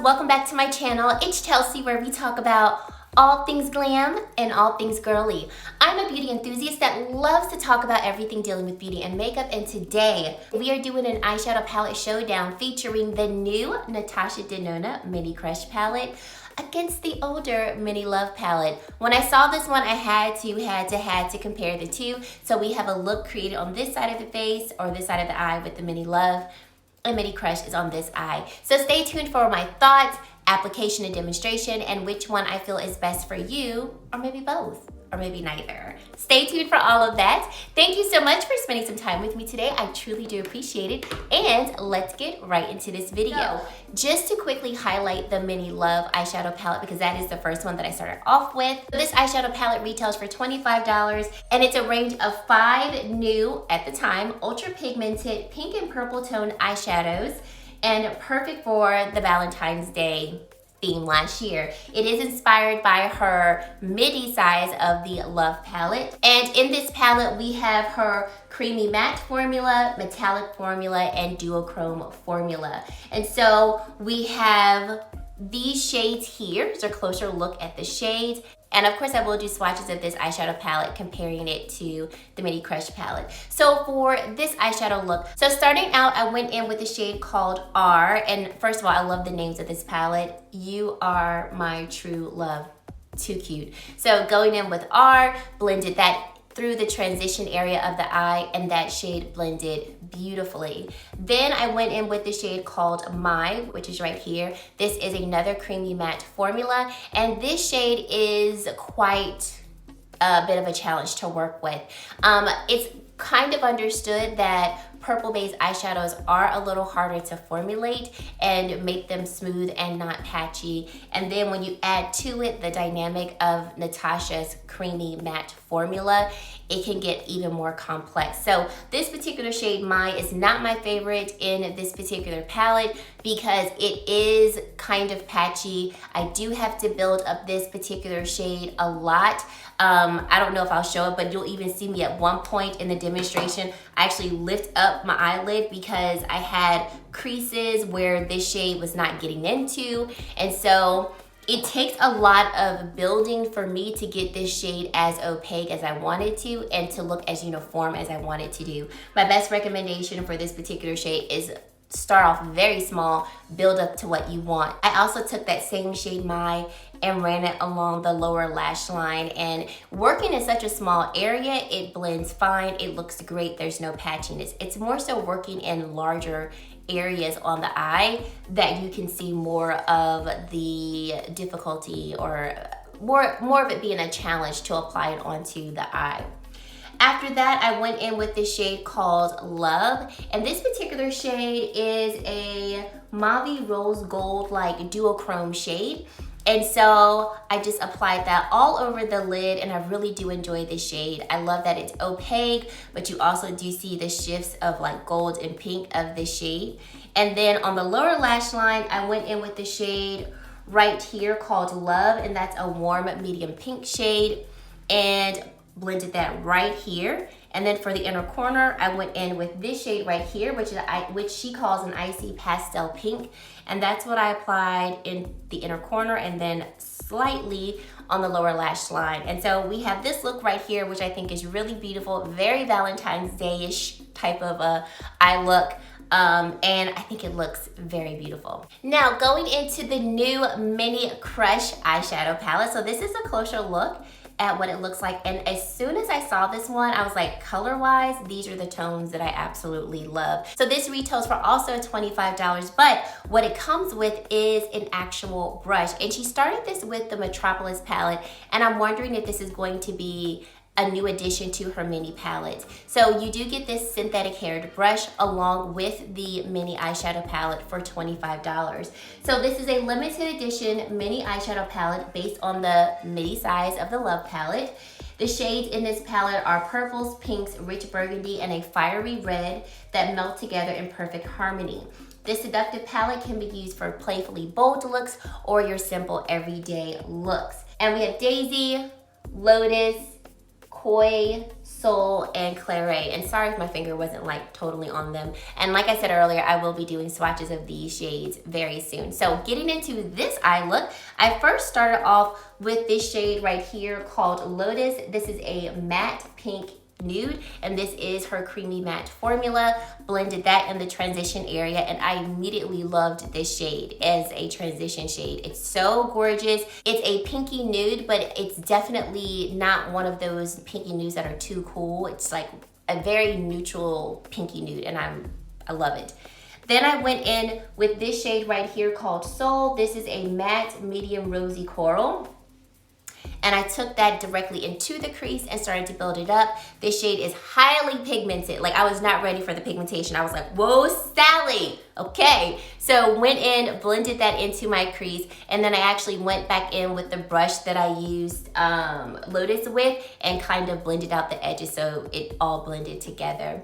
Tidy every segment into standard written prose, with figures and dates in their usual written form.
girls, welcome back to my channel. It's Chelsea, where we talk about all things glam and all things girly. I'm a beauty enthusiast that loves to talk about everything dealing with beauty and makeup, and today we are doing an eyeshadow palette showdown featuring the new NATASHA DENONA Mini Crush palette against the older Mini Love palette. When I saw this one, I had to compare the two. So we have a look created on this side of the face or this side of the eye with the Mini Love, and Mini Crush is on this eye. So stay tuned for my thoughts, application and demonstration, and which one I feel is best for you, or maybe both, or maybe neither. Stay tuned for all of that. Thank you so much for spending some time with me today. I truly do appreciate it. And let's get right into this video. Just to quickly highlight the Mini Love eyeshadow palette, because that is the first one that I started off with. This eyeshadow palette retails for $25, and it's a range of 5 new, at the time, ultra pigmented pink and purple tone eyeshadows, and perfect for the Valentine's Day theme last year. It is inspired by her midi size of the Love palette. And in this palette, we have her creamy matte formula, metallic formula, and duochrome formula. And so we have these shades here. It's a closer look at the shades. And of course, I will do swatches of this eyeshadow palette, comparing it to the Mini Crush palette. So for this eyeshadow look, so starting out, I went in with a shade called R. And first of all, I love the names of this palette. You Are My True Love. Too cute. So going in with R, blended that through the transition area of the eye, and that shade blended beautifully. Then I went in with the shade called My, which is right here. This is another creamy matte formula, and this shade is quite a bit of a challenge to work with. It's kind of understood that purple-based eyeshadows are a little harder to formulate and make them smooth and not patchy. And then when you add to it the dynamic of Natasha's creamy matte formula, it can get even more complex. So this particular shade, My, is not my favorite in this particular palette because it is kind of patchy. I do have to build up this particular shade a lot. I don't know if I'll show it, but you'll even see me at one point in the demonstration, I actually lift up my eyelid because I had creases where this shade was not getting into. And so it takes a lot of building for me to get this shade as opaque as I wanted to and to look as uniform as I wanted to do. My best recommendation for this particular shade is start off very small, build up to what you want. I also took that same shade, My, and ran it along the lower lash line. And working in such a small area, it blends fine, it looks great, there's no patchiness. It's more so working in larger areas on the eye that you can see more of the difficulty, or more of it being a challenge to apply it onto the eye. After that, I went in with this shade called Love, and this particular shade is a mauve rose gold like duochrome shade. And so I just applied that all over the lid, and I really do enjoy this shade. I love that it's opaque, but you also do see the shifts of like gold and pink of the shade. And then on the lower lash line, I went in with the shade right here called Love, and that's a warm medium pink shade, and blended that right here. And then for the inner corner, I went in with this shade right here, which she calls an icy pastel pink. And that's what I applied in the inner corner and then slightly on the lower lash line. And so we have this look right here, which I think is really beautiful, very Valentine's Day-ish type of a eye look. And I think it looks very beautiful. Now going into the new Mini Crush eyeshadow palette. So this is a closer look at what it looks like, and as soon as I saw this one, I was like, color-wise, these are the tones that I absolutely love. So this retails for also $25, but what it comes with is an actual brush. And she started this with the Metropolis palette, and I'm wondering if this is going to be a new addition to her mini palette. So you do get this synthetic haired brush along with the mini eyeshadow palette for $25. So this is a limited edition mini eyeshadow palette based on the midi size of the Love palette. The shades in this palette are purples, pinks, rich burgundy, and a fiery red that melt together in perfect harmony. This seductive palette can be used for playfully bold looks or your simple everyday looks. And we have Daisy, Lotus, Koi, Soul, and Claret. And sorry if my finger wasn't like totally on them. And like I said earlier, I will be doing swatches of these shades very soon. So getting into this eye look, I first started off with this shade right here called Lotus. This is a matte pink nude, and this is her creamy matte formula. Blended that in the transition area, and I immediately loved this shade as a transition shade. It's so gorgeous. It's a pinky nude, but it's definitely not one of those pinky nudes that are too cool. It's like a very neutral pinky nude, and I love it. Then I went in with this shade right here called Soul. This is a matte medium rosy coral. And I took that directly into the crease and started to build it up. This shade is highly pigmented. Like, I was not ready for the pigmentation. I was like, whoa, Sally, okay. So went in, blended that into my crease, and then I actually went back in with the brush that I used Lotus with and kind of blended out the edges so it all blended together.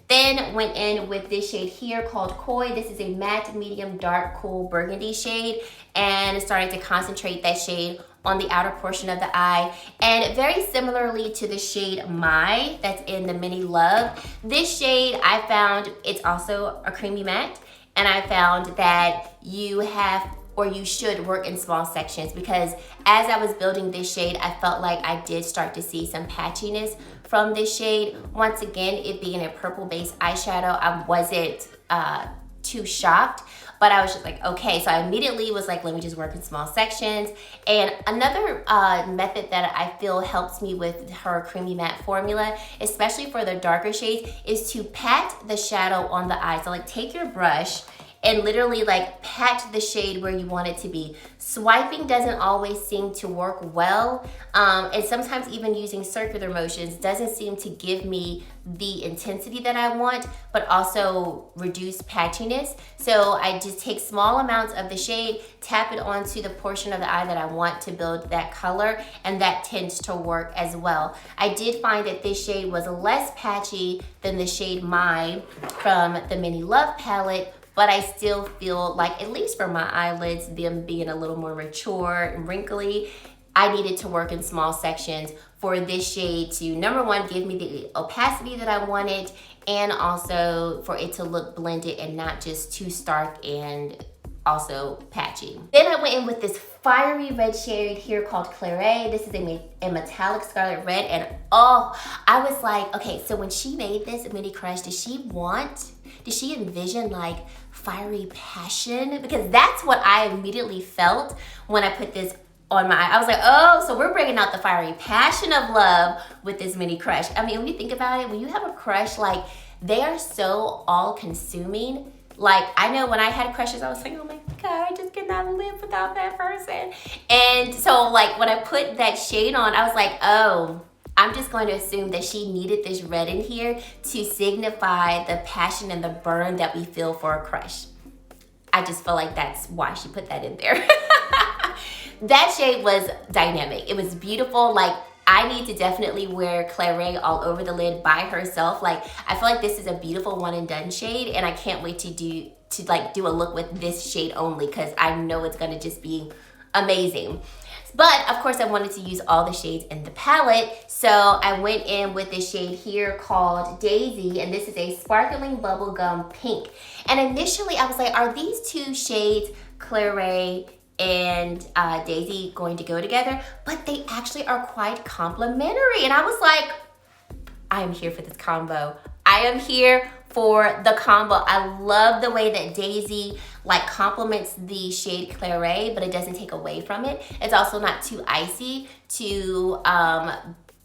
Then went in with this shade here called Koi. This is a matte medium dark cool burgundy shade, and started to concentrate that shade on the outer portion of the eye. And very similarly to the shade My that's in the Mini Love, this shade I found it's also a creamy matte, and I found that you have or you should work in small sections, because as I was building this shade, I felt like I did start to see some patchiness from this shade. Once again, it being a purple based eyeshadow, I wasn't too shocked, but I was just like, okay. So I immediately was like, let me just work in small sections. And another method that I feel helps me with her creamy matte formula, especially for the darker shades, is to pat the shadow on the eye. So like, take your brush and literally like pat the shade where you want it to be. Swiping doesn't always seem to work well. And sometimes even using circular motions doesn't seem to give me the intensity that I want, but also reduce patchiness. So I just take small amounts of the shade, tap it onto the portion of the eye that I want to build that color, and that tends to work as well. I did find that this shade was less patchy than the shade My from the Mini Love palette, but I still feel like, at least for my eyelids, them being a little more mature and wrinkly, I needed to work in small sections for this shade to, number one, give me the opacity that I wanted, and also for it to look blended and not just too stark and also patchy. Then I went in with this fiery red shade here called Claret. This is a metallic scarlet red, and oh, I was like, okay, so when she made this Mini Crush, did she envision like fiery passion? Because that's what I immediately felt when I put this on my eye. I was like, oh, so we're bringing out the fiery passion of love with this Mini Crush. I mean, when you think about it, when you have a crush, like, they are so all-consuming. Like, I know when I had crushes, I was like, oh my God, I just cannot live without that person. And so like, when I put that shade on, I was like, oh, I'm just going to assume that she needed this red in here to signify the passion and the burn that we feel for a crush. I just feel like that's why she put that in there. That shade was dynamic. It was beautiful. Like, I need to definitely wear Claret all over the lid by herself. Like, I feel like this is a beautiful one and done shade, and I can't wait to do a look with this shade only, because I know it's gonna just be amazing. But of course, I wanted to use all the shades in the palette, so I went in with this shade here called Daisy, and this is a sparkling bubblegum pink. And initially I was like, are these two shades, Claret and Daisy, going to go together? But they actually are quite complementary, and I was like, I am here for this combo. I am here for the combo. I love the way that Daisy like complements the shade Claret, but it doesn't take away from it. It's also not too icy to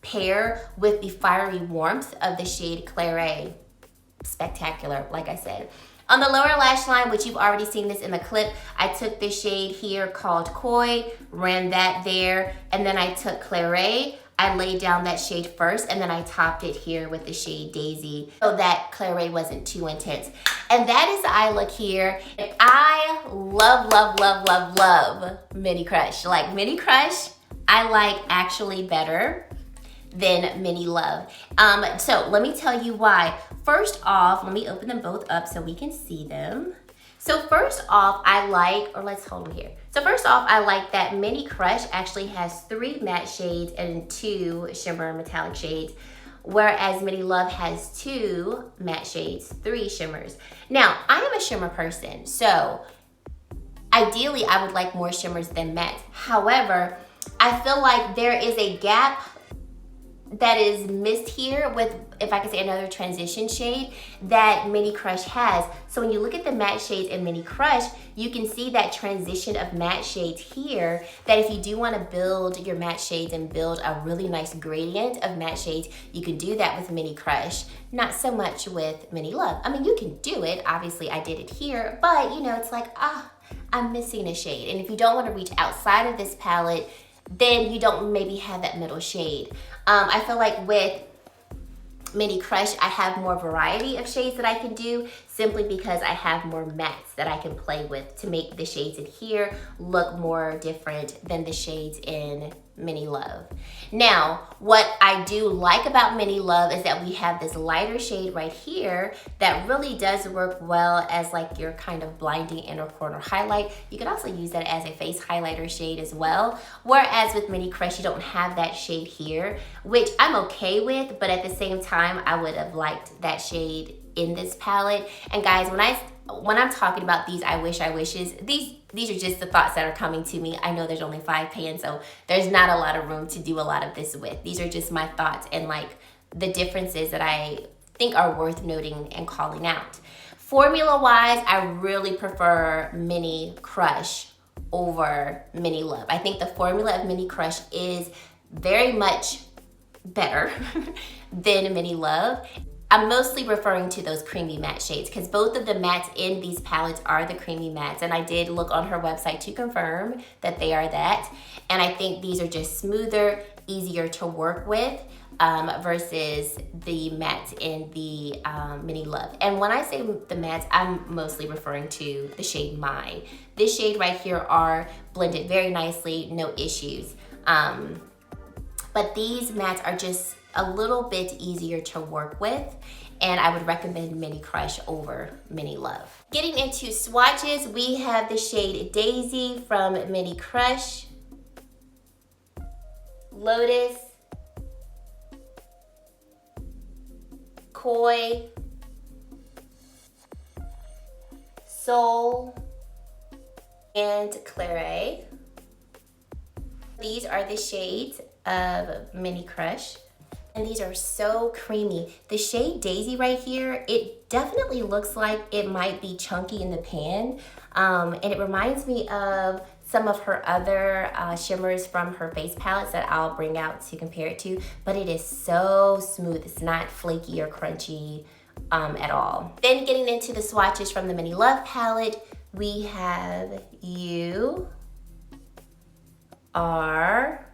pair with the fiery warmth of the shade Claret. Spectacular, like I said. On the lower lash line, which you've already seen this in the clip, I took this shade here called Koi, ran that there, and then I took Claret. I laid down that shade first, and then I topped it here with the shade Daisy so that Claret wasn't too intense. And that is the eye look here. And I love, love, love, love, love Mini Crush. Like, Mini Crush, I like actually better than Mini Love. So let me tell you why. First off, let me open them both up so we can see them. So first off, I like that Mini Crush actually has 3 matte shades and 2 shimmer metallic shades, whereas Mini Love has 2 matte shades, 3 shimmers. Now, I am a shimmer person, so ideally I would like more shimmers than mattes. However, I feel like there is a gap that is missed here with, if I could say, another transition shade that Mini Crush has. So when you look at the matte shades in Mini Crush, you can see that transition of matte shades here, that if you do want to build your matte shades and build a really nice gradient of matte shades, you can do that with Mini Crush. Not so much with Mini Love. I mean, you can do it. Obviously, I did it here, but you know, it's like, I'm missing a shade. And if you don't want to reach outside of this palette, then you don't maybe have that middle shade. I feel like with Mini Crush, I have more variety of shades that I can do simply because I have more mattes that I can play with to make the shades in here look more different than the shades in Mini Love. Now, what I do like about Mini Love is that we have this lighter shade right here that really does work well as like your kind of blinding inner corner highlight. You could also use that as a face highlighter shade as well. Whereas with Mini Crush, you don't have that shade here, which I'm okay with, but at the same time, I would have liked that shade in this palette. And guys, when I'm talking about these I wishes, these are just the thoughts that are coming to me. I know there's only 5 pans, so there's not a lot of room to do a lot of this with. These are just my thoughts and like the differences that I think are worth noting and calling out. Formula-wise, I really prefer Mini Crush over Mini Love. I think the formula of Mini Crush is very much better than Mini Love. I'm mostly referring to those creamy matte shades because both of the mattes in these palettes are the creamy mattes, and I did look on her website to confirm that they are that. And I think these are just smoother, easier to work with versus the mattes in the Mini Love. And when I say the mattes, I'm mostly referring to the shade My. This shade right here are blended very nicely, no issues. But these mattes are just a little bit easier to work with, and I would recommend Mini Crush over Mini Love. Getting into swatches, we have the shade Daisy from Mini Crush, Lotus, Koi, Soul, and Claret. These are the shades of Mini Crush. And these are so creamy. The shade Daisy right here, it definitely looks like it might be chunky in the pan. And it reminds me of some of her other shimmers from her face palettes that I'll bring out to compare it to. But it is so smooth. It's not flaky or crunchy at all. Then getting into the swatches from the Mini Love palette, we have You Are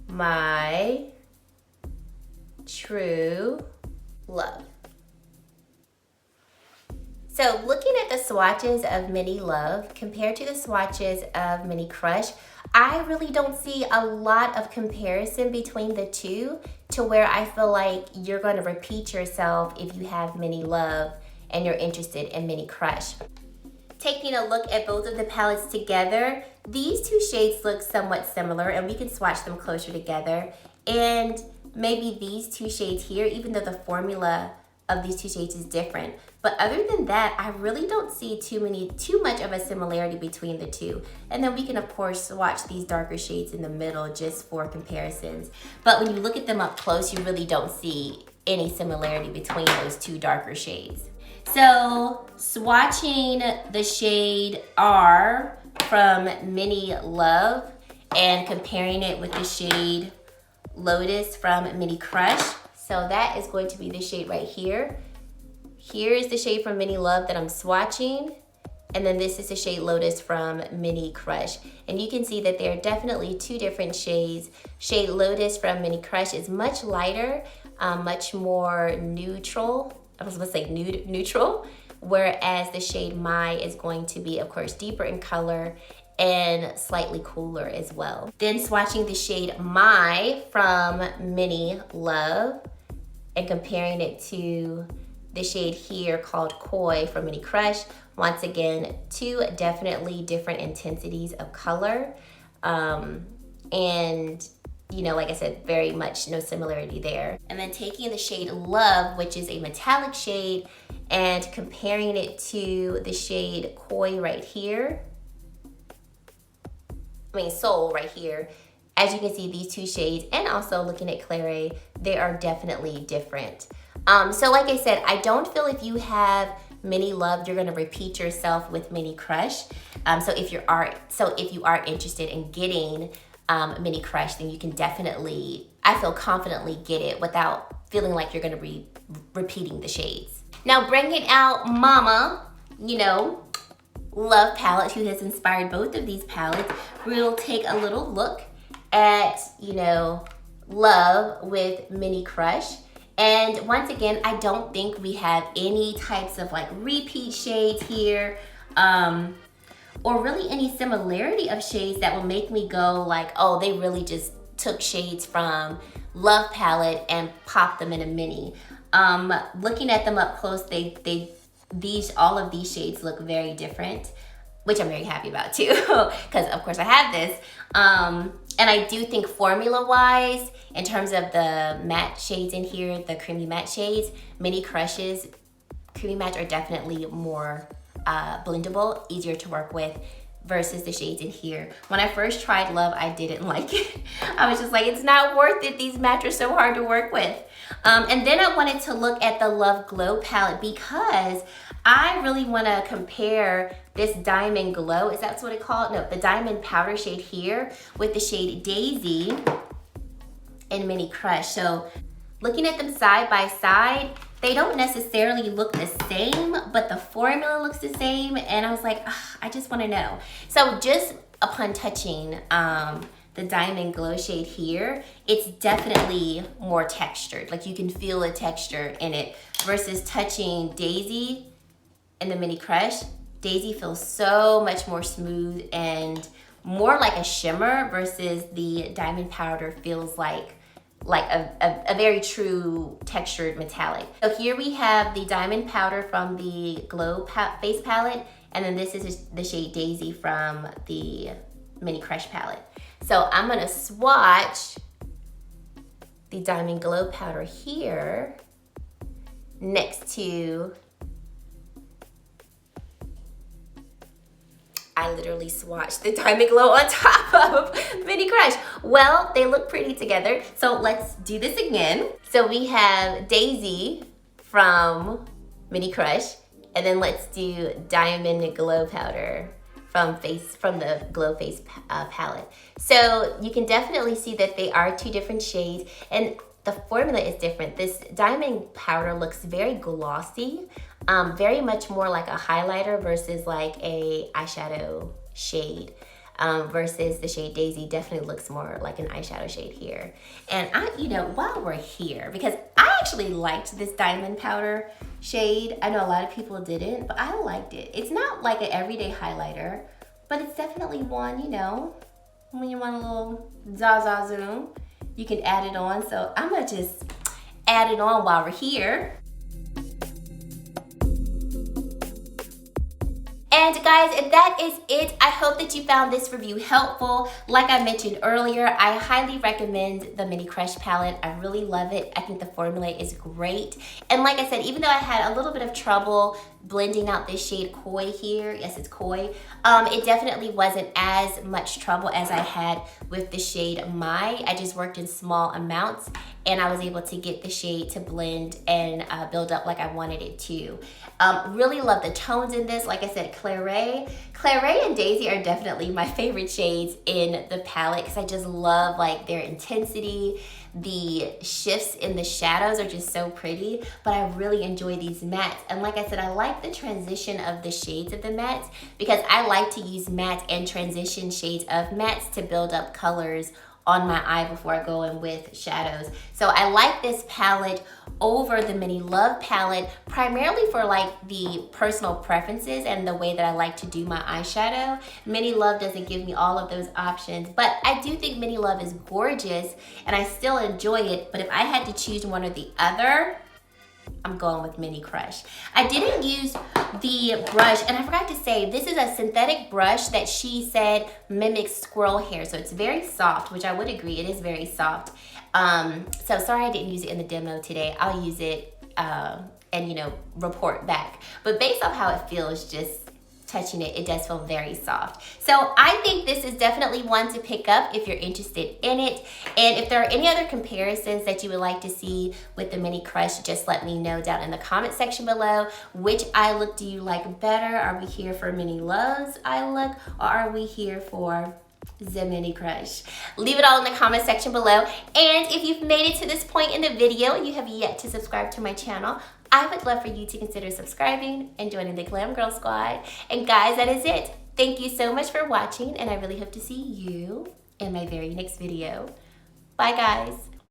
My True Love. So looking at the swatches of Mini Love compared to the swatches of Mini Crush, I really don't see a lot of comparison between the two to where I feel like you're going to repeat yourself if you have Mini Love and you're interested in Mini Crush. Taking a look at both of the palettes together, these two shades look somewhat similar, and we can swatch them closer together. And maybe these two shades here, even though the formula of these two shades is different. But other than that, I really don't see too much of a similarity between the two. And then we can of course swatch these darker shades in the middle just for comparisons. But when you look at them up close, you really don't see any similarity between those two darker shades. So swatching the shade R from Mini Love and comparing it with the shade Lotus from Mini Crush. So that is going to be the shade right here. Here is the shade from Mini Love that I'm swatching. And then this is the shade Lotus from Mini Crush. And you can see that there are definitely two different shades. Shade Lotus from Mini Crush is much lighter, much more neutral. I was gonna say neutral. Whereas the shade My is going to be, of course, deeper in color and slightly cooler as well. Then swatching the shade My from Mini Love and comparing it to the shade here called Koi from Mini Crush. Once again, two definitely different intensities of color. And you know, like I said, very much no similarity there. And then taking the shade Love, which is a metallic shade, and comparing it to the shade Koi right here. Soul right here. As you can see, these two shades, and also looking at Claire, they are definitely different. So like I said, I don't feel if you have Mini Love, you're gonna repeat yourself with Mini Crush. So if you are interested in getting Mini Crush, then you can definitely, I feel confidently get it without feeling like you're gonna be repeating the shades. Now bringing out Mama, you know, Love palette, who has inspired both of these palettes, we'll take a little look at, you know, Love with Mini Crush. And once again, I don't think we have any types of like repeat shades here, or really any similarity of shades that will make me go like, oh, they really just took shades from Love palette and popped them in a mini. Looking at them up close, all of these shades look very different, which I'm very happy about too, because of course I have this. And I do think formula-wise, in terms of the matte shades in here, the creamy matte shades, Mini Crush's creamy matte are definitely more blendable, easier to work with versus the shades in here. When I first tried Love, I didn't like it. I was just like, it's not worth it. These mattes are so hard to work with. And then I wanted to look at the Love Glow palette because I really want to compare this Diamond Glow, is that what it's called? No, the Diamond Powder shade here with the shade Daisy in Mini Crush. So looking at them side by side, they don't necessarily look the same, but the formula looks the same. And I was like, I just want to know. So just upon touching the Diamond Glow shade here, it's definitely more textured. Like you can feel the texture in it versus touching Daisy in the Mini Crush. Daisy feels so much more smooth and more like a shimmer versus the Diamond Powder feels like a very true textured metallic. So here we have the Diamond Powder from the Glow Face palette, and then this is the shade Daisy from the Mini Crush palette. So I'm gonna swatch the Diamond Glow Powder here next to, I literally swatched the Diamond Glow on top of Mini Crush. Well, they look pretty together. So let's do this again. So we have Daisy from Mini Crush, and then let's do Diamond Glow Powder from the Glow Face palette. So you can definitely see that they are two different shades, and the formula is different. This Diamond Powder looks very glossy, very much more like a highlighter versus like a eyeshadow shade, versus the shade Daisy definitely looks more like an eyeshadow shade here. And while we're here, because I actually liked this Diamond Powder shade. I know a lot of people didn't, but I liked it. It's not like an everyday highlighter, but it's definitely one, when you want a little Zaza zoom, you can add it on. So I'm gonna just add it on while we're here. And guys, that is it. I hope that you found this review helpful. Like I mentioned earlier, I highly recommend the Mini Crush palette. I really love it. I think the formula is great. And like I said, even though I had a little bit of trouble blending out this shade Koi here, yes, it's Koi, it definitely wasn't as much trouble as I had with the shade My. I just worked in small amounts and I was able to get the shade to blend and build up like I wanted it to. Really love the tones in this. Like I said, Claire and Daisy are definitely my favorite shades in the palette because I just love like their intensity. The shifts in the shadows are just so pretty, but I really enjoy these mattes. And like I said, I like the transition of the shades of the mattes because I like to use mattes and transition shades of mattes to build up colors on my eye before I go in with shadows. So I like this palette over the Mini Love palette, primarily for like the personal preferences and the way that I like to do my eyeshadow. Mini Love doesn't give me all of those options, but I do think Mini Love is gorgeous and I still enjoy it. But if I had to choose one or the other, I'm going with Mini Crush. I didn't use the brush, and I forgot to say, this is a synthetic brush that she said mimics squirrel hair. So it's very soft, which I would agree, it is very soft. So sorry I didn't use it in the demo today. I'll use it and, you know, report back. But based off how it feels, just touching it, it does feel very soft. So I think this is definitely one to pick up if you're interested in it. And if there are any other comparisons that you would like to see with the Mini Crush, just let me know down in the comment section below. Which eye look do you like better? Are we here for Mini Love's eye look, or are we here for the Mini Crush? Leave it all in the comment section below. And if you've made it to this point in the video and you have yet to subscribe to my channel, I would love for you to consider subscribing and joining the Glam Girl Squad. And guys, that is it. Thank you so much for watching, and I really hope to see you in my very next video. Bye guys.